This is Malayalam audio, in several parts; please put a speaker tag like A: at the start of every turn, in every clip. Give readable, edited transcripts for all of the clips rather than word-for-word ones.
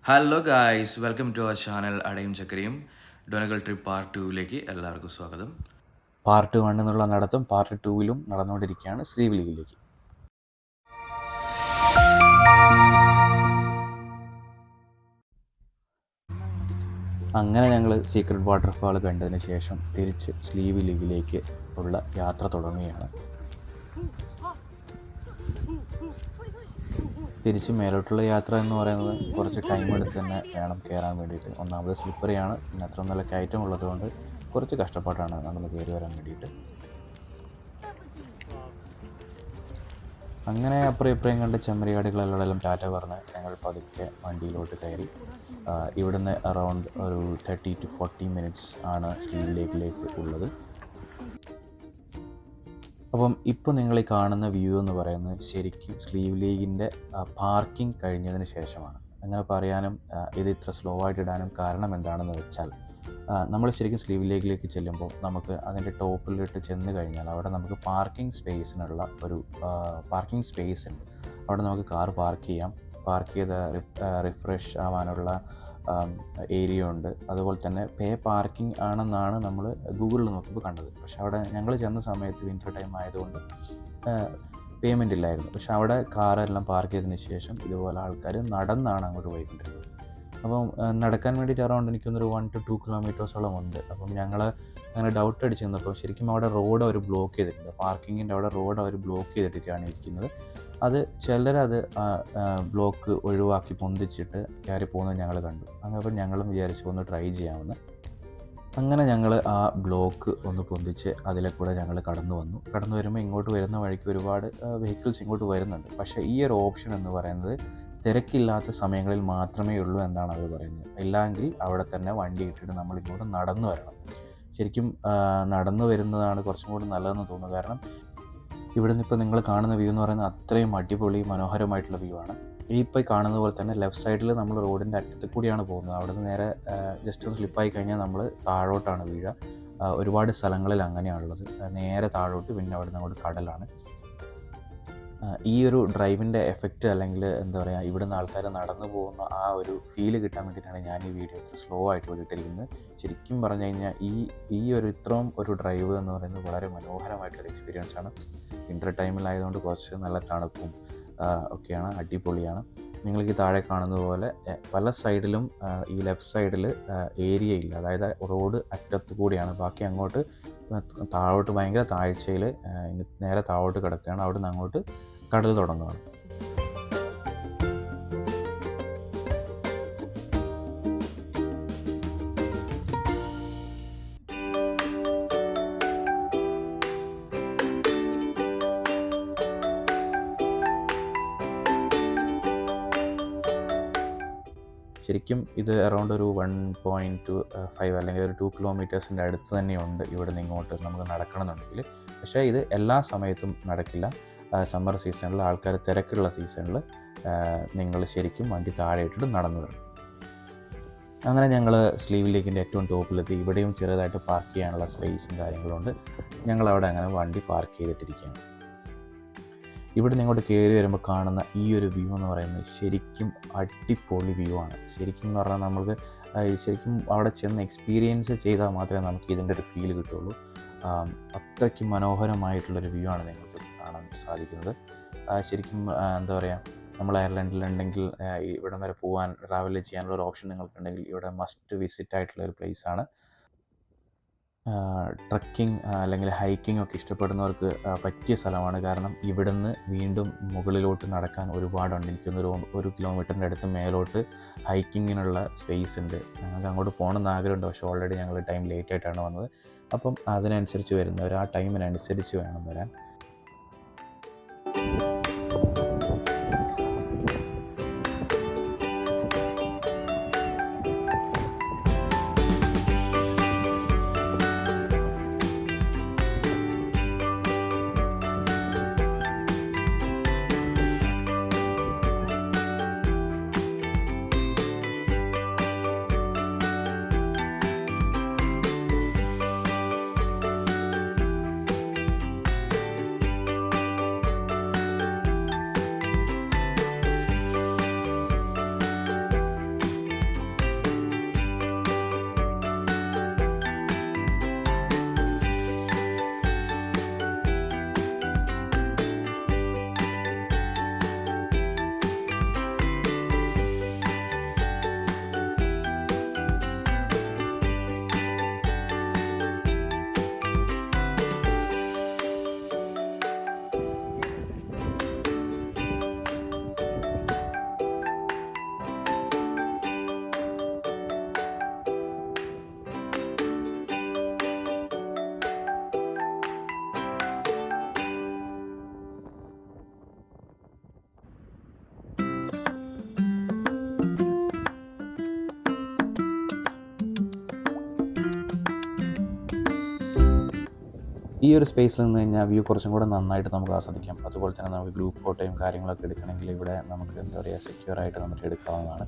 A: Hello guys, welcome to our channel അടയും ചക്കരയും ഡൊനഗൽ ട്രിപ്പ് പാർട്ട് 2ലേക്ക് എല്ലാവർക്കും സ്വാഗതം.
B: പാർട്ട് 1 എന്നുള്ള നടത്തം പാർട്ട് 2ലും നടന്നുകൊണ്ടിരിക്കുകയാണ് സ്ലീവ് ലീഗിലേക്ക്. അങ്ങനെ ഞങ്ങൾ സീക്രട്ട് വാട്ടർഫാൾ കണ്ടതിന് ശേഷം തിരിച്ച് സ്ലീവ് ലീഗിലേക്ക് ഉള്ള യാത്ര തുടങ്ങുകയാണ്. തിരിച്ച് മേലോട്ടുള്ള യാത്ര എന്ന് പറയുന്നത് കുറച്ച് ടൈം എടുത്ത് തന്നെ വേണം കയറാൻ വേണ്ടിയിട്ട്. ഒന്നാമത് സ്ലിപ്പറിയാണ്, പിന്നെ അത്ര നല്ല കയറ്റം ഉള്ളതുകൊണ്ട് കുറച്ച് കഷ്ടപ്പാടാണ് നടന്ന് കയറി വരാൻ വേണ്ടിയിട്ട്. അങ്ങനെ അപ്പുറം ഇപ്പുറം കണ്ട് ചെമ്മരിയാടുകളെല്ലാം ടാറ്റ പറഞ്ഞ് ഞങ്ങൾ പതുക്കെ വണ്ടിയിലോട്ട് കയറി. ഇവിടുന്ന് അറൗണ്ട് ഒരു 30 to 40 മിനിറ്റ്സ് ആണ് സ്ലീവ് ലേക്കിലേക്ക് ഉള്ളത്. അപ്പം ഇപ്പോൾ നിങ്ങൾ ഈ കാണുന്ന വ്യൂ എന്ന് പറയുന്നത് ശരിക്കും സ്ലീവ് ലീഗിൻ്റെ പാർക്കിംഗ് കഴിഞ്ഞതിന് ശേഷമാണ്. അങ്ങനെ പറയാനും ഇത് ഇത്ര സ്ലോ ആയിട്ട് ഇടാനും കാരണം എന്താണെന്ന് വെച്ചാൽ, നമ്മൾ ശരിക്കും സ്ലീവ് ലേക്കിലേക്ക് ചെല്ലുമ്പോൾ നമുക്ക് അതിൻ്റെ ടോപ്പിലിട്ട് ചെന്ന് കഴിഞ്ഞാൽ അവിടെ നമുക്ക് പാർക്കിംഗ് സ്പേസിനുള്ള ഒരു പാർക്കിംഗ് സ്പേസ് ഉണ്ട്. അവിടെ നമുക്ക് കാർ പാർക്ക് ചെയ്യാം. പാർക്ക് ചെയ്ത് റിഫ്രഷ് ആവാനുള്ള ഏരിയ ഉണ്ട്. അതുപോലെ തന്നെ പേ പാർക്കിംഗ് ആണെന്നാണ് നമ്മൾ ഗൂഗിളിൽ നോക്കിയപ്പോൾ കണ്ടത്. പക്ഷെ അവിടെ ഞങ്ങൾ ചെന്ന സമയത്ത് വിൻ്റർ ടൈം ആയതുകൊണ്ട് പേയ്മെൻ്റ് ഇല്ലായിരുന്നു. പക്ഷെ അവിടെ കാറെല്ലാം പാർക്ക് ചെയ്തതിന് ശേഷം ഇതുപോലെ ആൾക്കാർ നടന്നാണ് അങ്ങോട്ട് പോയിക്കൊണ്ടിരുന്നത്. അപ്പം നടക്കാൻ വേണ്ടിയിട്ട് അറൗണ്ട് എനിക്കൊന്നൊരു 1 to 2 കിലോമീറ്റേഴ്സോളം ഉണ്ട്. അപ്പം ഞങ്ങൾ അങ്ങനെ ഡൗട്ട് അടിച്ച് നിന്നപ്പോൾ ശരിക്കും അവിടെ റോഡ് അവർ ബ്ലോക്ക് ചെയ്തിട്ടുണ്ട്. പാർക്കിങ്ങിൻ്റെ അവിടെ റോഡ് അവർ ബ്ലോക്ക് ചെയ്തിട്ടൊക്കെയാണ് ഇരിക്കുന്നത്. അത് ചിലരത് ബ്ലോക്ക് ഒഴിവാക്കി പൊന്തിച്ചിട്ട് കയറി പോകുന്നത് ഞങ്ങൾ കണ്ടു. അങ്ങനെ ഞങ്ങളും വിചാരിച്ചു ഒന്ന് ട്രൈ ചെയ്യാമെന്ന്. അങ്ങനെ ഞങ്ങൾ ആ ബ്ലോക്ക് ഒന്ന് പൊന്തിച്ച് അതിലെ കൂടെ ഞങ്ങൾ കടന്നു വരുമ്പോൾ ഇങ്ങോട്ട് വരുന്ന വഴിക്ക് ഒരുപാട് വെഹിക്കിൾസ് ഇങ്ങോട്ട് വരുന്നുണ്ട്. പക്ഷേ ഈ ഒരു ഓപ്ഷൻ എന്ന് പറയുന്നത് തിരക്കില്ലാത്ത സമയങ്ങളിൽ മാത്രമേ ഉള്ളൂ എന്നാണ് അവർ പറയുന്നത്. ഇല്ലെങ്കിൽ അവിടെ തന്നെ വണ്ടി ഇട്ടിട്ട് നമ്മൾ ഇങ്ങോട്ട് നടന്നു വരണം. ശരിക്കും നടന്നു വരുന്നതാണ് കുറച്ചും കൂടി നല്ലതെന്ന് തോന്നുന്നു. കാരണം ഇവിടുന്ന് ഇപ്പോൾ നിങ്ങൾ കാണുന്ന വ്യൂ എന്ന് പറയുന്നത് അത്രയും അടിപൊളി മനോഹരമായിട്ടുള്ള വ്യൂ ആണ്. ഈ ഇപ്പോൾ കാണുന്ന പോലെ തന്നെ ലെഫ്റ്റ് സൈഡിൽ നമ്മൾ റോഡിൻ്റെ അറ്റത്ത് കൂടിയാണ് പോകുന്നത്. അവിടെ നിന്ന് നേരെ ജസ്റ്റ് ഒന്ന് സ്ലിപ്പായി കഴിഞ്ഞാൽ നമ്മൾ താഴോട്ടാണ് വീഴുക. ഒരുപാട് സ്ഥലങ്ങളിൽ അങ്ങനെയാണുള്ളത്. നേരെ താഴോട്ട്, പിന്നെ അവിടെ നിന്ന് അങ്ങോട്ട് കടലാണ്. ഈ ഒരു ഡ്രൈവിൻ്റെ എഫക്റ്റ് അല്ലെങ്കിൽ എന്താ പറയുക, ഇവിടുന്ന് ആൾക്കാർ നടന്നു പോകുന്ന ആ ഒരു ഫീല് കിട്ടാൻ വേണ്ടിയിട്ടാണ് ഞാൻ ഈ വീഡിയോ ഇത്ര സ്ലോ ആയിട്ട് വിട്ടിരിക്കുന്നത്. ശരിക്കും പറഞ്ഞു കഴിഞ്ഞാൽ ഈ ഒരു ഇത്രയും ഒരു ഡ്രൈവ് എന്ന് പറയുന്നത് വളരെ മനോഹരമായിട്ടൊരു എക്സ്പീരിയൻസ് ആണ്. വിൻ്റർ ടൈമിലായതുകൊണ്ട് കുറച്ച് നല്ല തണുപ്പും ഒക്കെയാണ്, അടിപൊളിയാണ്. നിങ്ങൾക്ക് താഴെ കാണുന്നത് പോലെ പല സൈഡിലും ഈ ലെഫ്റ്റ് സൈഡിൽ ഏരിയ ഇല്ല. അതായത് റോഡ് അറ്റത്ത് കൂടിയാണ്. ബാക്കി അങ്ങോട്ട് താഴോട്ട് ഭയങ്കര താഴ്ചയിൽ നേരെ താഴോട്ട് കിടക്കുകയാണ്. അവിടെ നിന്ന് അങ്ങോട്ട് കടൽ തുടങ്ങുകയാണ്. ശരിക്കും ഇത് അറൗണ്ട് ഒരു 1.25 അല്ലെങ്കിൽ ഒരു 2 കിലോമീറ്റേഴ്സിൻ്റെ അടുത്ത് തന്നെയുണ്ട് ഇവിടെ നിന്ന് ഇങ്ങോട്ട് നമുക്ക് നടക്കണമെന്നുണ്ടെങ്കിൽ. പക്ഷേ ഇത് എല്ലാ സമയത്തും നടക്കില്ല. സമ്മർ സീസണിൽ, ആൾക്കാർ തിരക്കുള്ള സീസണിൽ നിങ്ങൾ ശരിക്കും വണ്ടി താഴെ ഇട്ടിട്ട് നടന്നു വരണം. അങ്ങനെ ഞങ്ങൾ സ്ലീവ് ലേക്കിൻ്റെ ഏറ്റവും ടോപ്പിലെത്തി. ഇവിടെയും ചെറുതായിട്ട് പാർക്ക് ചെയ്യാനുള്ള സ്പേസും കാര്യങ്ങളുണ്ട്. ഞങ്ങളവിടെ അങ്ങനെ വണ്ടി പാർക്ക് ചെയ്തിട്ടിരിക്കുകയാണ്. ഇവിടെ നിങ്ങോട്ട് കയറി വരുമ്പോൾ കാണുന്ന ഈ ഒരു വ്യൂ എന്ന് പറയുന്നത് ശരിക്കും അടിപൊളി വ്യൂ ആണ്. ശരിക്കും എന്ന് പറഞ്ഞാൽ നമുക്ക് ശരിക്കും അവിടെ ചെന്ന് എക്സ്പീരിയൻസ് ചെയ്താൽ മാത്രമേ നമുക്ക് ഇതിൻ്റെ ഒരു ഫീൽ കിട്ടുള്ളൂ. അത്രയ്ക്ക് മനോഹരമായിട്ടുള്ളൊരു വ്യൂ ആണ് നിങ്ങൾക്ക് കാണാൻ സാധിക്കുന്നത്. ശരിക്കും എന്താ പറയുക, നമ്മൾ അയർലൻഡിലുണ്ടെങ്കിൽ ഇവിടം വരെ പോകാൻ, ട്രാവൽ ചെയ്യാനുള്ള ഒരു ഓപ്ഷൻ നിങ്ങൾക്കുണ്ടെങ്കിൽ ഇവിടെ മസ്റ്റ് വിസിറ്റ് ആയിട്ടുള്ള ഒരു പ്ലേസാണ്. ട്രക്കിംഗ് അല്ലെങ്കിൽ ഹൈക്കിംഗ് ഒക്കെ ഇഷ്ടപ്പെടുന്നവർക്ക് പറ്റിയ സ്ഥലമാണ്. കാരണം ഇവിടുന്ന് വീണ്ടും മുകളിലോട്ട് നടക്കാൻ ഒരുപാടുണ്ട്. എനിക്കൊന്നൊരു 1 കിലോമീറ്ററിൻ്റെ അടുത്ത് മേലോട്ട് ഹൈക്കിങ്ങിനുള്ള സ്പേസ് ഉണ്ട്. ഞങ്ങൾക്ക് അങ്ങോട്ട് പോകണമെന്ന് ആഗ്രഹമുണ്ട്. പക്ഷേ ഓൾറെഡി ഞങ്ങൾ ടൈം ലേറ്റ് ആയിട്ടാണ് വന്നത്. അപ്പം അതിനനുസരിച്ച് വരുന്നവർ ആ ടൈമിനനുസരിച്ച് വേണം വരാൻ. ഈ ഒരു സ്പേസിൽ നിന്ന് കഴിഞ്ഞാൽ വ്യൂ കുറച്ചും കൂടെ നന്നായിട്ട് നമുക്ക് ആസ്വദിക്കാം. അതുപോലെ തന്നെ നമുക്ക് ഗ്രൂപ്പ് ഫോട്ടോയും കാര്യങ്ങളൊക്കെ എടുക്കണമെങ്കിൽ ഇവിടെ നമുക്ക് എന്താ പറയുക സെക്യൂറായിട്ട് നമുക്ക് എടുക്കാവുന്നതാണ്.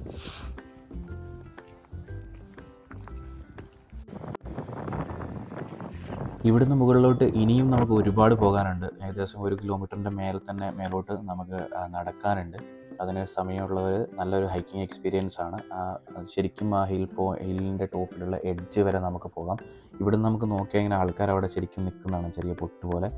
B: ഇവിടുന്ന് മുകളിലോട്ട് ഇനിയും നമുക്ക് ഒരുപാട് പോകാനുണ്ട്. ഏകദേശം 1 കിലോമീറ്ററിൻ്റെ മേലെ തന്നെ മേലോട്ട് നമുക്ക് നടക്കാനുണ്ട്. അതിന് സമയമുള്ളവർ നല്ലൊരു ഹൈക്കിംഗ് എക്സ്പീരിയൻസ് ആണ്. ശരിക്കും ആ ഹില്ലിൻ്റെ ടോപ്പിലുള്ള എഡ്ജ് വരെ നമുക്ക് പോകാം. ഇവിടുന്ന് നമുക്ക് നോക്കിയാൽ ഇങ്ങനെ ആൾക്കാർ അവിടെ ശരിക്കും നിൽക്കുന്നതാണ്, ചെറിയ പൊട്ട് പോലെ.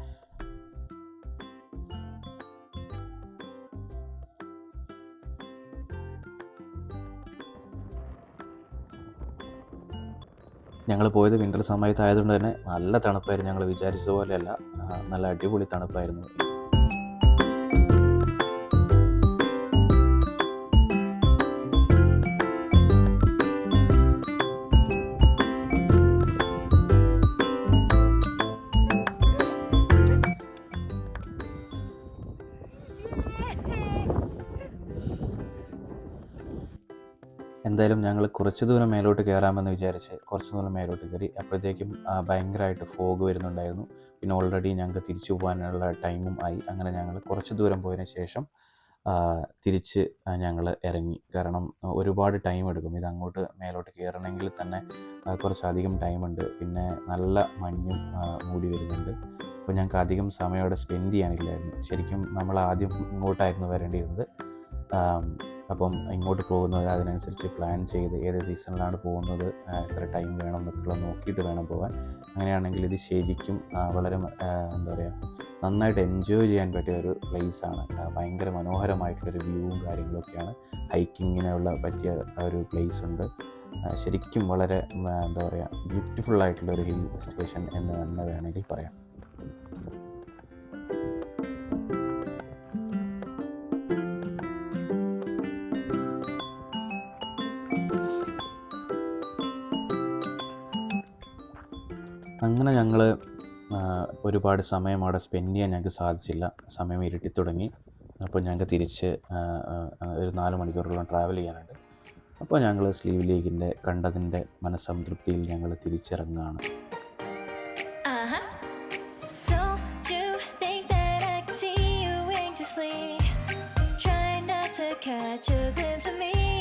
B: ഞങ്ങൾ പോയത് വിൻ്റർ സമയത്തായതുകൊണ്ട് തന്നെ നല്ല തണുപ്പായിരുന്നു. ഞങ്ങൾ വിചാരിച്ചതുപോലെയല്ല, നല്ല അടിപൊളി തണുപ്പായിരുന്നു. എന്തായാലും ഞങ്ങൾ കുറച്ച് ദൂരം മേലോട്ട് കയറാമെന്ന് വിചാരിച്ച് കുറച്ച് ദൂരം മേലോട്ട് കയറി. അപ്പോഴത്തേക്കും ഭയങ്കരമായിട്ട് ഫോഗ് വരുന്നുണ്ടായിരുന്നു. പിന്നെ ഓൾറെഡി ഞങ്ങൾക്ക് തിരിച്ചു പോകാനുള്ള ടൈമും ആയി. അങ്ങനെ ഞങ്ങൾ കുറച്ച് ദൂരം പോയതിന് ശേഷം തിരിച്ച് ഞങ്ങൾ ഇറങ്ങി. കാരണം ഒരുപാട് ടൈം എടുക്കും. ഇത് അങ്ങോട്ട് മേലോട്ട് കയറണമെങ്കിൽ തന്നെ കുറച്ചധികം ടൈമുണ്ട്. പിന്നെ നല്ല മഞ്ഞും മൂടി വരുന്നുണ്ട്. അപ്പോൾ ഞങ്ങൾക്ക് അധികം സമയം അവിടെ സ്പെൻഡ് ചെയ്യാനില്ലായിരുന്നു. ശരിക്കും നമ്മൾ ആദ്യം ഇങ്ങോട്ടായിരുന്നു വരേണ്ടിയിരുന്നത്. അപ്പം ഇങ്ങോട്ട് പോകുന്നവർ അതിനനുസരിച്ച് പ്ലാൻ ചെയ്ത് ഏത് സീസണിലാണ് പോകുന്നത്, എത്ര ടൈം വേണം എന്നൊക്കെ നോക്കിയിട്ട് വേണം പോകാൻ. അങ്ങനെയാണെങ്കിൽ ഇത് ശരിക്കും വളരെ എന്താ പറയുക നന്നായിട്ട് എൻജോയ് ചെയ്യാൻ പറ്റിയ ഒരു പ്ലേസാണ്. ഭയങ്കര മനോഹരമായിട്ടുള്ളൊരു വ്യൂവും കാര്യങ്ങളൊക്കെയാണ്. ഹൈക്കിങ്ങിനുള്ള പറ്റിയ ഒരു പ്ലേസ് ഉണ്ട്. ശരിക്കും വളരെ എന്താ പറയുക ബ്യൂട്ടിഫുള്ളായിട്ടുള്ളൊരു ഹിൽ സ്റ്റേഷൻ എന്ന് തന്നെ വേണമെങ്കിൽ പറയാം. അങ്ങനെ ഞങ്ങൾ ഒരുപാട് സമയം അവിടെ സ്പെൻഡ് ചെയ്യാൻ ഞങ്ങൾക്ക് സാധിച്ചില്ല. സമയം ഇരുട്ടി തുടങ്ങി. അപ്പോൾ ഞങ്ങൾക്ക് തിരിച്ച് ഒരു 4 മണിക്കൂറോളം ട്രാവൽ ചെയ്യാനുണ്ട്. അപ്പോൾ ഞങ്ങൾ സ്ലീവ് ലേക്കിൻ്റെ കണ്ടതിൻ്റെ മനസ്സംതൃപ്തിയിൽ ഞങ്ങൾ തിരിച്ചിറങ്ങുകയാണ്.
C: Catch a glimpse of me.